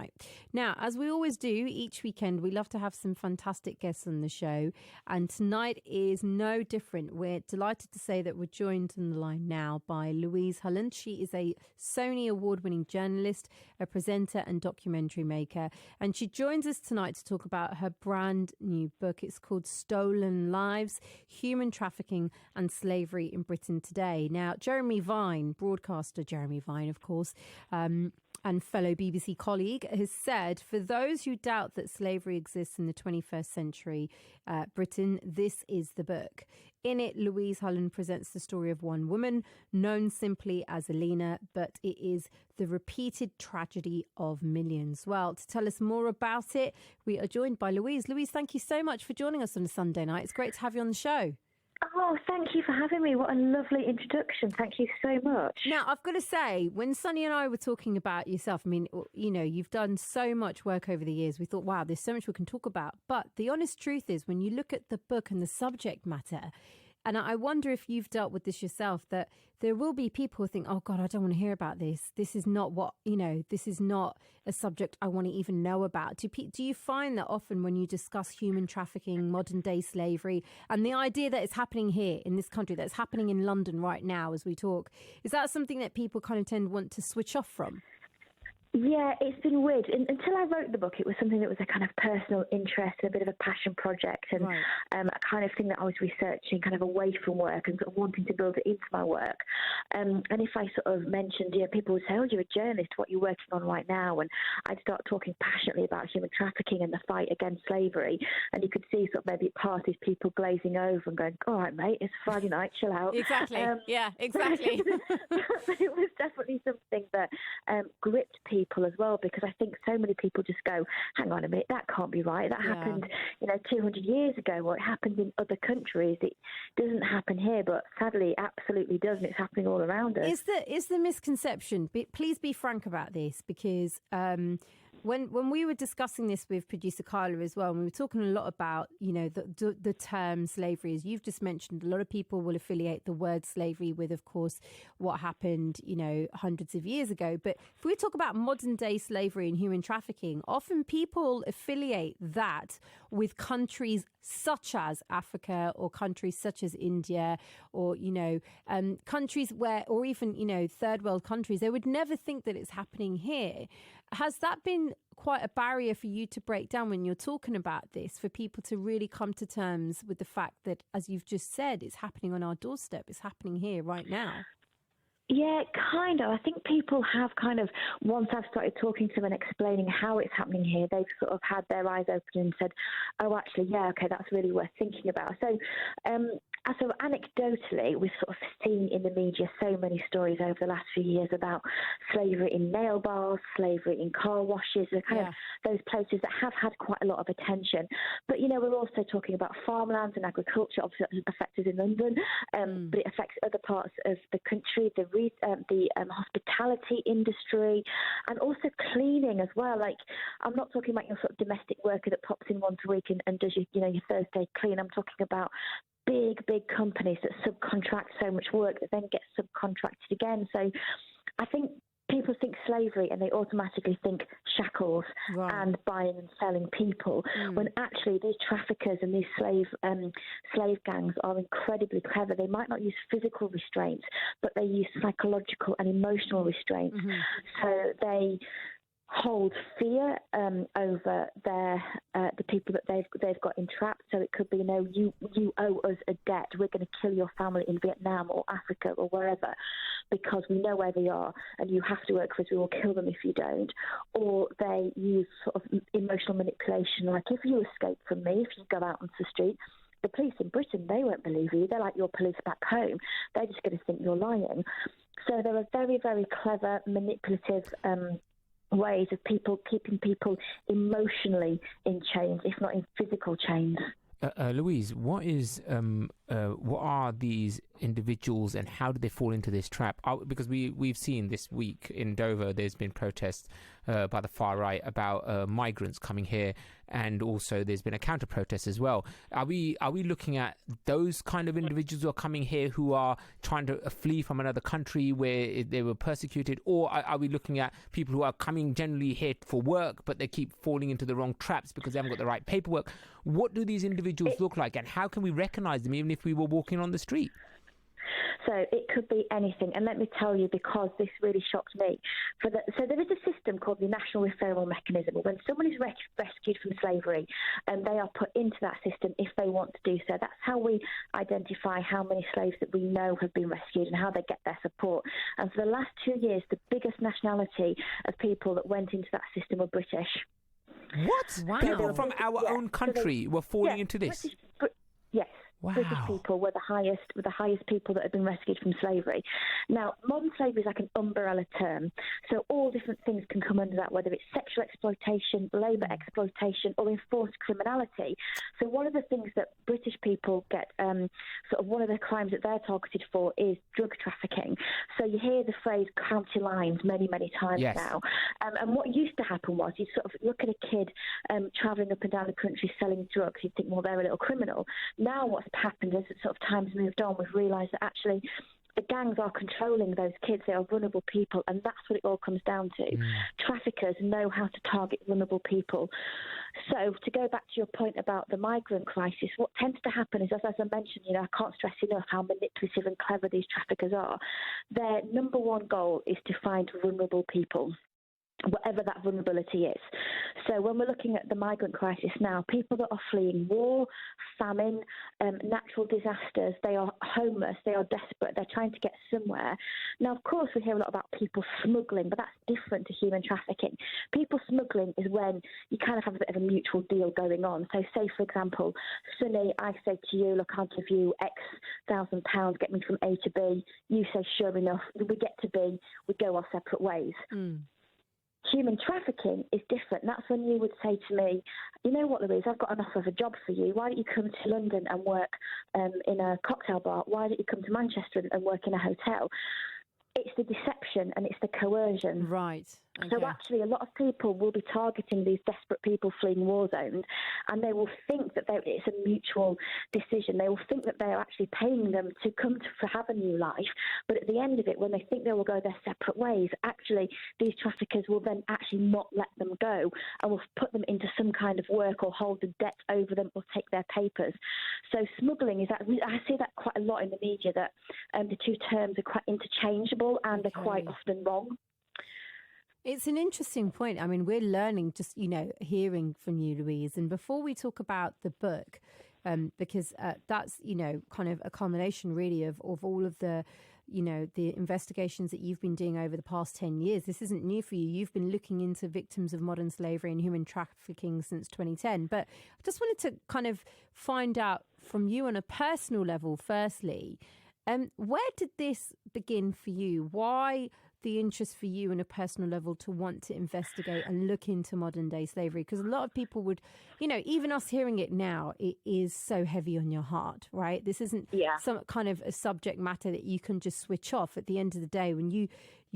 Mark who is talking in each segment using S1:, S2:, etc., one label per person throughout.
S1: tonight. Now, as we always do each weekend, we love to have some fantastic guests on the show. And tonight is no different. We're delighted to say that we're joined on the line now by Louise Hulland. She is a Sony award-winning journalist, a presenter and documentary maker. And she joins us tonight to talk about her brand new book. It's called Stolen Lives, Human Trafficking and Slavery in Britain Today. Now, Jeremy Vine, broadcaster Jeremy Vine, of course, and fellow BBC colleague, has said, for those who doubt that slavery exists in the 21st century Britain, this is the book. In it, Louise Hulland presents the story of one woman, known simply as Alina, but it is the repeated tragedy of millions. Well, to tell us more about it, we are joined by Louise. Louise, thank you so much for joining us on a Sunday night. It's great to have you on the show.
S2: Oh, thank you for having me. What a lovely introduction. Thank you so much.
S1: Now, I've got to say, when Sonny and I were talking about yourself, I mean, you know, you've done so much work over the years. We thought, wow, there's so much we can talk about. But the honest truth is, when you look at the book and the subject matter, and I wonder if you've dealt with this yourself, that there will be people who think, oh, God, I don't want to hear about this. This is not what, you know, this is not a subject I want to even know about. Do you find that often when you discuss human trafficking, modern day slavery, and the idea that it's happening here in this country, that it's happening in London right now as we talk, is that something that people kind of tend to want to switch off from?
S2: Yeah, it's been weird. Until I wrote the book, it was something that was a kind of personal interest, a bit of a passion project, and
S1: right.
S2: A kind of thing that I was researching kind of away from work and sort of wanting to build it into my work. And if I sort of mentioned, people would say, oh, you're a journalist, what are you working on right now? And I'd start talking passionately about human trafficking and the fight against slavery. And you could see sort of maybe at parties people glazing over and going, all right, mate, it's Friday night, chill out.
S1: Exactly. Yeah, exactly.
S2: But it was definitely something that gripped people as well, because I think so many people just go, hang on a minute, that can't be right. That happened, 200 years ago, or it happened in other countries. It doesn't happen here, but sadly, it absolutely does, and it's happening all around us.
S1: Is the misconception, please be frank about this, because when we were discussing this with producer Kyla as well, and we were talking a lot about, the term slavery, as you've just mentioned, a lot of people will affiliate the word slavery with, of course, what happened, hundreds of years ago. But if we talk about modern day slavery and human trafficking, often people affiliate that with countries such as Africa or countries such as India or, countries where, or even, third world countries. They would never think that it's happening here. Has that been quite a barrier for you to break down when you're talking about this, for people to really come to terms with the fact that, as you've just said, it's happening on our doorstep, it's happening here right now?
S2: Yeah, kind of. I think people have kind of, once I've started talking to them and explaining how it's happening here, they've sort of had their eyes open and said, oh, actually, yeah, okay, that's really worth thinking about. So, anecdotally, we've sort of seen in the media so many stories over the last few years about slavery in nail bars, slavery in car washes, the kind of those places that have had quite a lot of attention. But, we're also talking about farmlands and agriculture. Obviously, that doesn't affect us in London, but it affects other parts of the country, the hospitality industry, and also cleaning as well. Like, I'm not talking about your sort of domestic worker that pops in once a week and does your Thursday clean. I'm talking about big companies that subcontract so much work that then gets subcontracted again. So I think people think slavery and they automatically think shackles and buying and selling people, when actually these traffickers and these slave gangs are incredibly clever. They might not use physical restraints, but they use psychological and emotional restraints. So they hold fear over the people that they've got entrapped. So it could be, you owe us a debt. We're going to kill your family in Vietnam or Africa or wherever, because we know where they are and you have to work for us. We will kill them if you don't. Or they use sort of emotional manipulation, like, if you escape from me, if you go out onto the street, the police in Britain, they won't believe you. They're like your police back home. They're just going to think you're lying. So there are very, very clever, manipulative ways of people keeping people emotionally in chains, if not in physical chains.
S3: Louise, what is what are these individuals and how do they fall into this trap? Because we've seen this week in Dover, there's been protests by the far right about migrants coming here, and also there's been a counter protest as well. Are we looking at those kind of individuals who are coming here who are trying to flee from another country where they were persecuted, or are we looking at people who are coming generally here for work but they keep falling into the wrong traps because they haven't got the right paperwork? What do these individuals look like, and how can we recognize them even if we were walking on the street?
S2: So it could be anything. And let me tell you, because this really shocked me. So there is a system called the National Referral Mechanism. When someone is rescued from slavery, they are put into that system if they want to do so. That's how we identify how many slaves that we know have been rescued and how they get their support. And for the last 2 years, the biggest nationality of people that went into that system were British.
S3: What? Wow. People from our own country were falling into this?
S2: Yes.
S3: Wow.
S2: British people were the highest people that had been rescued from slavery. Now, modern slavery is like an umbrella term, so all different things can come under that, whether it's sexual exploitation, labour exploitation, or enforced criminality. So one of the things that British people get, sort of one of the crimes that they're targeted for is drug trafficking. So you hear the phrase county lines many, many times now. And what used to happen was you'd sort of look at a kid travelling up and down the country selling drugs, you'd think, well, they're a little criminal. Now what's happened as sort of time's moved on, we've realised that actually the gangs are controlling those kids. They are vulnerable people, and that's what it all comes down to. Traffickers know how to target vulnerable people. So to go back to your point about the migrant crisis, what tends to happen is, as I mentioned, I can't stress enough how manipulative and clever these traffickers are. Their number one goal is to find vulnerable people, whatever that vulnerability is. So when we're looking at the migrant crisis now, people that are fleeing war, famine, natural disasters, they are homeless, they are desperate, they're trying to get somewhere. Now, of course, we hear a lot about people smuggling, but that's different to human trafficking. People smuggling is when you kind of have a bit of a mutual deal going on. So say, for example, Sunny, I say to you, look, I'll give you X £1,000, get me from A to B. You say, sure enough, we get to B, we go our separate ways. Human trafficking is different. That's when you would say to me, you know what, Louise, I've got an offer of a job for you. Why don't you come to London and work in a cocktail bar? Why don't you come to Manchester and work in a hotel? It's the deception and it's the coercion.
S1: Right. Okay.
S2: So actually, a lot of people will be targeting these desperate people fleeing war zones, and they will think that it's a mutual decision. They will think that they're actually paying them to come to have a new life. But at the end of it, when they think they will go their separate ways, actually, these traffickers will then actually not let them go and will put them into some kind of work or hold a debt over them or take their papers. So smuggling is that, I see that quite a lot in the media, that the two terms are quite interchangeable and are quite often wrong.
S1: It's an interesting point. I mean, we're learning just, hearing from you, Louise. And before we talk about the book, because that's, kind of a culmination really of all of the, the investigations that you've been doing over the past 10 years. This isn't new for you. You've been looking into victims of modern slavery and human trafficking since 2010. But I just wanted to kind of find out from you on a personal level, firstly, where did this begin for you? Why the interest for you on a personal level to want to investigate and look into modern day slavery? Because a lot of people would, even us hearing it now, it is so heavy on your heart, right? This isn't some kind of a subject matter that you can just switch off. At the end of the day, when you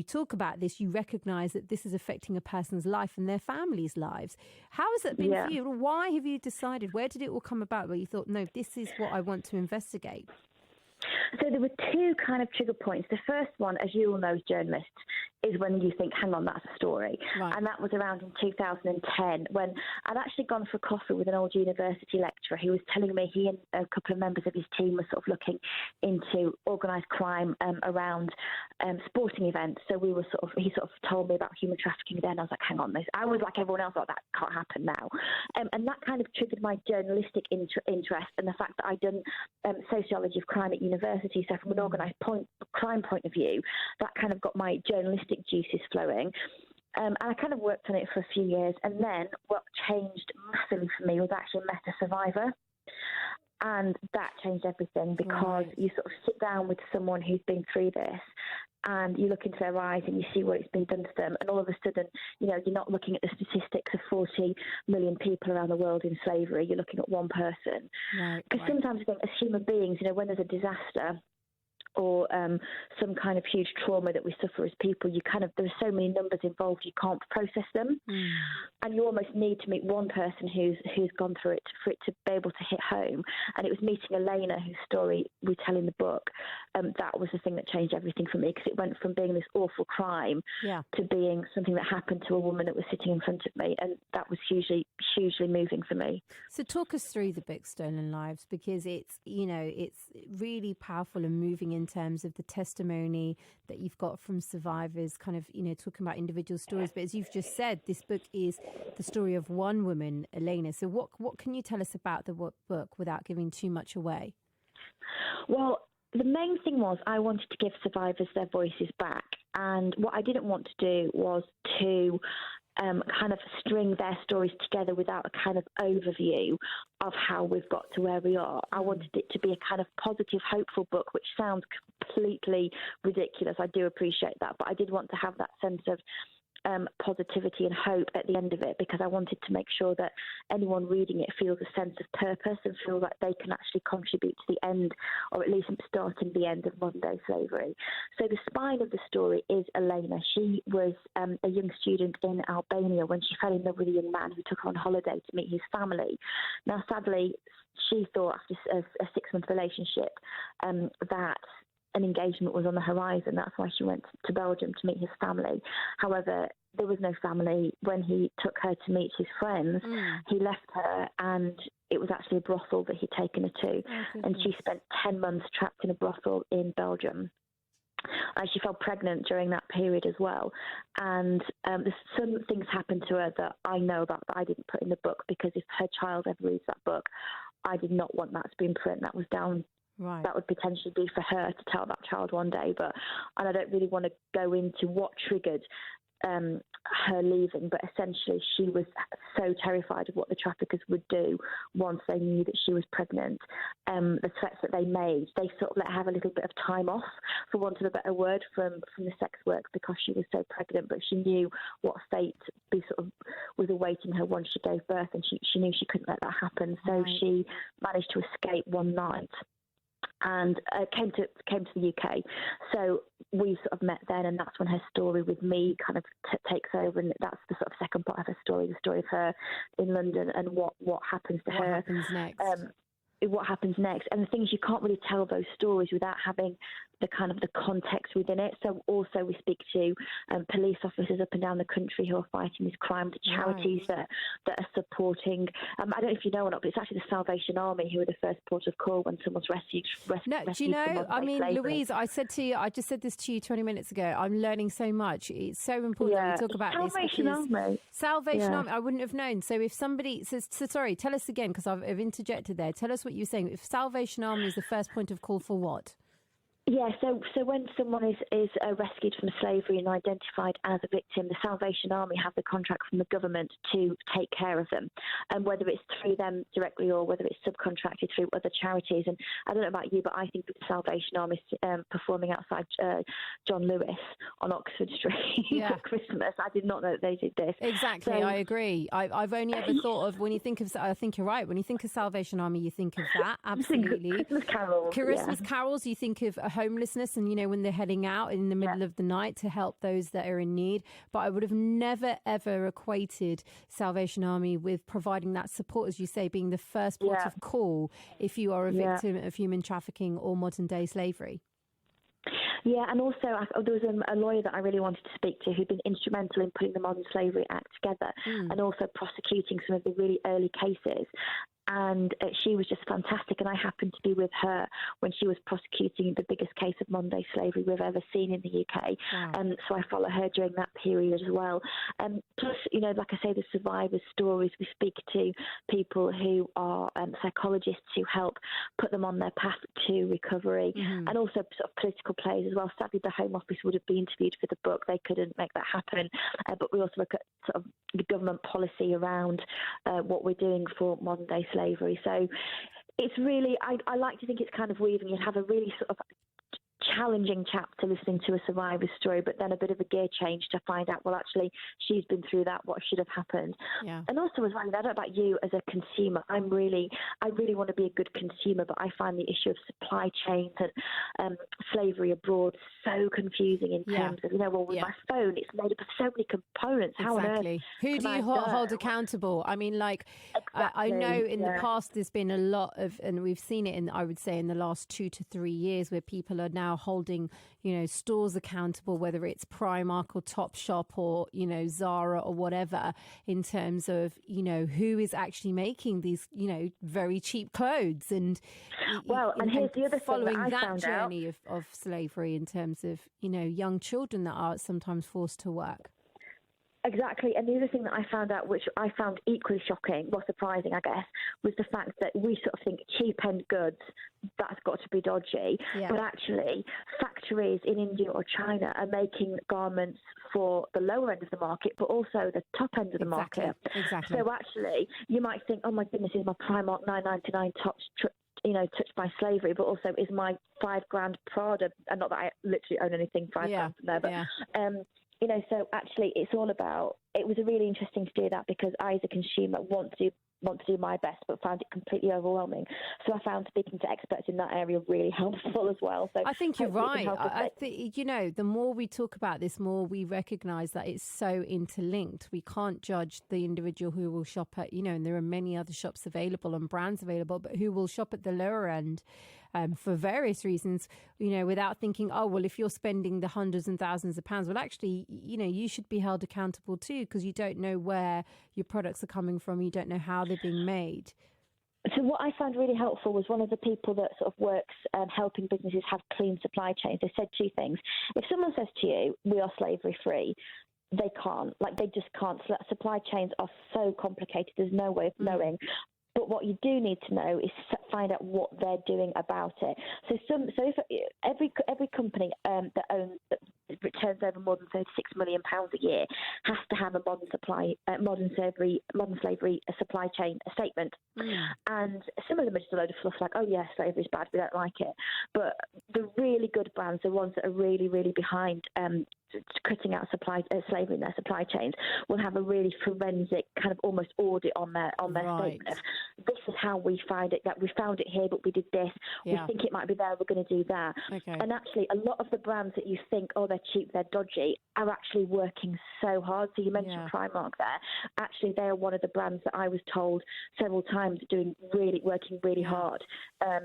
S1: talk about this, you recognize that this is affecting a person's life and their family's lives. How has it been for you? Why have you decided? Where did it all come about where you thought, no, this is what I want to investigate?
S2: So there were two kind of trigger points. The first one, as you all know as journalists, is when you think, hang on, that's a story. Right. And that was around in 2010 when I'd actually gone for coffee with an old university lecturer who was telling me he and a couple of members of his team were sort of looking into organised crime around sporting events. So he sort of told me about human trafficking then. I was like, hang on, I was like everyone else, like that can't happen now. And that kind of triggered my journalistic interest and the fact that I'd done sociology of crime at university. So from an organised crime point of view, that kind of got my journalistic juices flowing. And I kind of worked on it for a few years. And then what changed massively for me was actually met a survivor. And that changed everything, because you sort of sit down with someone who's been through this, and you look into their eyes and you see what it's been done to them, and all of a sudden, you're not looking at the statistics of 40 million people around the world in slavery. You're looking at one person. Because sometimes I think, as human beings, when there's a disaster or some kind of huge trauma that we suffer as people, there's so many numbers involved, you can't process them. And you almost need to meet one person who's gone through it for it to be able to hit home. And it was meeting Elena, whose story we tell in the book. That was the thing that changed everything for me, because it went from being this awful crime to being something that happened to a woman that was sitting in front of me. And that was hugely moving for me.
S1: So talk us through the book Stolen Lives, because it's really powerful and moving in terms of the testimony that you've got from survivors, kind of, talking about individual stories. But as you've just said, this book is the story of one woman, Elena. So what can you tell us about the book without giving too much away?
S2: Well, the main thing was I wanted to give survivors their voices back. And what I didn't want to do was to kind of string their stories together without a kind of overview of how we've got to where we are. I wanted it to be a kind of positive, hopeful book, which sounds completely ridiculous. I do appreciate that. But I did want to have that sense of positivity and hope at the end of it, because I wanted to make sure that anyone reading it feels a sense of purpose and feel that they can actually contribute to the end, or at least starting the end of modern day slavery. So the spine of the story is Elena. She was a young student in Albania when she fell in love with a young man who took her on holiday to meet his family. Now, sadly, she thought after a 6-month relationship that an engagement was on the horizon. That's why she went to Belgium to meet his family. However, there was no family. When he took her to meet his friends, he left her, and it was actually a brothel that he'd taken her to. And she spent 10 months trapped in a brothel in Belgium. She fell pregnant during that period as well. And some things happened to her that I know about that I didn't put in the book, because if her child ever reads that book, I did not want that to be in print. That was down. Right. That would potentially be for her to tell that child one day, and I don't really want to go into what triggered her leaving, but essentially she was so terrified of what the traffickers would do once they knew that she was pregnant. The threats that they made, they sort of let her have a little bit of time off, for want of a better word, from the sex work, because she was so pregnant, but she knew what fate was awaiting her once she gave birth, and she knew she couldn't let that happen. So she managed to escape one night and came to the UK. So we sort of met then, and that's when her story with me kind of takes over, and that's the sort of second part of her story, the story of her in London and what happens to her.
S1: Happens next.
S2: What happens next. And the thing is, you can't really tell those stories without having the kind of the context within it. So also we speak to police officers up and down the country who are fighting this crime, to charities that are supporting. I don't know if you know or not, but it's actually the Salvation Army who are the first port of call when someone's rescued.
S1: No, do you know? I mean, slavery. Louise, I just said this to you 20 minutes ago. I'm learning so much. It's so important that we talk about
S2: Salvation Army.
S1: Salvation Army. I wouldn't have known. So if somebody says, sorry, tell us again, because I've interjected there. Tell us what you're saying. If Salvation Army is the first point of call for what?
S2: Yeah, so when someone is rescued from slavery and identified as a victim, the Salvation Army have the contract from the government to take care of them, and whether it's through them directly or whether it's subcontracted through other charities. And I don't know about you, but I think the Salvation Army performing outside John Lewis on Oxford Street at Christmas. I did not know that they did this.
S1: Exactly, so, I agree. I've only ever thought of, when you think of, I think you're right, when you think of Salvation Army, you think of that, absolutely. Christmas carols, you think of homelessness, and when they're heading out in the middle of the night to help those that are in need. But I would have never ever equated Salvation Army with providing that support, as you say, being the first port of call if you are a victim of human trafficking or modern day slavery.
S2: Yeah, and also there was a lawyer that I really wanted to speak to who'd been instrumental in putting the Modern Slavery Act together and also prosecuting some of the really early cases. And she was just fantastic. And I happened to be with her when she was prosecuting the biggest case of modern day slavery we've ever seen in the UK. So I follow her during that period as well. Plus, like I say, the survivors' stories, we speak to people who are psychologists who help put them on their path to recovery, and also sort of political players as well. Sadly, the Home Office would have been interviewed for the book. They couldn't make that happen. But we also look at sort of the government policy around what we're doing for modern day slavery. So it's really, I like to think it's kind of weaving. You have a really sort of challenging chapter listening to a survivor's story, but then a bit of a gear change to find out, well, actually, she's been through that, what should have happened.
S1: Yeah.
S2: And also as well, I don't know about you as a consumer, I really want to be a good consumer, but I find the issue of supply chains and slavery abroad so confusing in terms of, with my phone, it's made up of so many components. How
S1: exactly.
S2: on earth
S1: Who do you hold accountable? I mean, like, I know in the past there's been a lot of, and we've seen it I would say in the last 2 to 3 years, where people are now holding, stores accountable, whether it's Primark or Topshop or, Zara or whatever, in terms of, who is actually making these, very cheap clothes. And
S2: and here's the other
S1: following
S2: thing
S1: that journey of slavery in terms of, young children that are sometimes forced to work.
S2: Exactly. And the other thing that I found out, which I found equally shocking, or surprising, I guess, was the fact that we sort of think cheap-end goods, that's got to be dodgy. Yeah. But actually, factories in India or China are making garments for the lower end of the market, but also the top end of the market.
S1: Exactly.
S2: So actually, you might think, oh my goodness, is my Primark $9.99 tops touched by slavery, but also is my $5,000 Prada, and not that I literally own anything $5,000 from there, but so actually it's all about, it was really interesting to do that because I, as a consumer, want to do my best, but found it completely overwhelming. So I found speaking to experts in that area really helpful as well. So
S1: I think you're right. I think, the more we talk about this, more we recognise that it's so interlinked. We can't judge the individual who will shop at, and there are many other shops available and brands available, but who will shop at the lower end for various reasons, without thinking, oh, well, if you're spending the hundreds and thousands of pounds, well, actually, you should be held accountable too, because you don't know where your products are coming from. You don't know how they're being made.
S2: So what I found really helpful was one of the people that sort of works helping businesses have clean supply chains. They said 2 things. If someone says to you, we are slavery free, they can't. They just can't. Supply chains are so complicated. There's no way of knowing. But what you do need to know is find out what they're doing about it. So if every company that turns over more than £36 million a year has to have a modern slavery supply chain statement. And some of them are just a load of fluff, like, oh yeah, slavery is bad, we don't like it. But the really good brands, the ones that are really, really behind cutting out slavery in their supply chains, will have a really forensic kind of almost audit on their statement of, this is how we find it, that we found it here, but we did this. We think it might be there, we're going to do that.
S1: Okay.
S2: And actually, a lot of the brands that you think, oh, they're cheap, they're dodgy, are actually working so hard. So you mentioned Primark there. Actually, they are one of the brands that I was told several times working really hard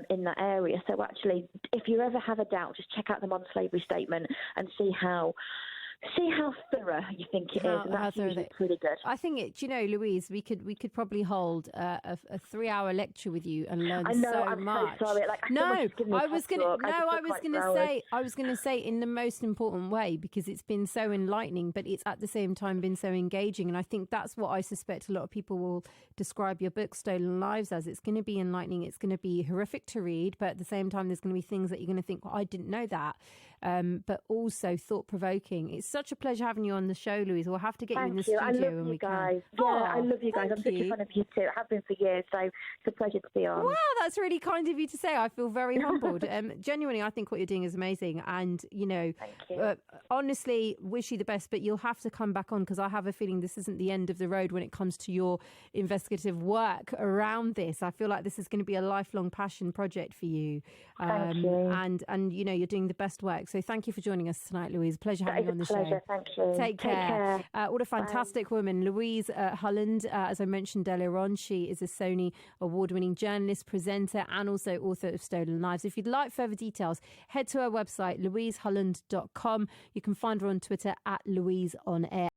S2: in that area. So actually, if you ever have a doubt, just check out the modern slavery statement and see how thorough you think it is. And that's usually pretty good.
S1: I think Louise, we could probably hold a 3-hour lecture with you and learn
S2: I know,
S1: so
S2: I'm
S1: much.
S2: So sorry. I was
S1: going to say in the most important way, because it's been so enlightening, but it's at the same time been so engaging. And I think that's what I suspect a lot of people will describe your book, Stolen Lives, as. It's going to be enlightening. It's going to be horrific to read, but at the same time, there's going to be things that you're going to think, well, I didn't know that. But also thought-provoking. It's such a pleasure having you on the show, Louise. We'll have to get you in the studio.
S2: I love you guys. I love you guys. I'm such a fan of you too. I have been for years, so it's a pleasure to be on.
S1: Wow, that's really kind of you to say. I feel very humbled. Genuinely, I think what you're doing is amazing. And,
S2: Thank you.
S1: Honestly, wish you the best, but you'll have to come back on, because I have a feeling this isn't the end of the road when it comes to your investigative work around this. I feel like this is going to be a lifelong passion project for you.
S2: Thank you.
S1: And you're doing the best work. So thank you for joining us tonight, Louise. Pleasure having you on the show.
S2: Thank you.
S1: Take care. What a fantastic woman. Louise Hulland, as I mentioned earlier on, she is a Sony award-winning journalist, presenter, and also author of Stolen Lives. If you'd like further details, head to her website, louisehulland.com. You can find her on Twitter @LouiseOnAir.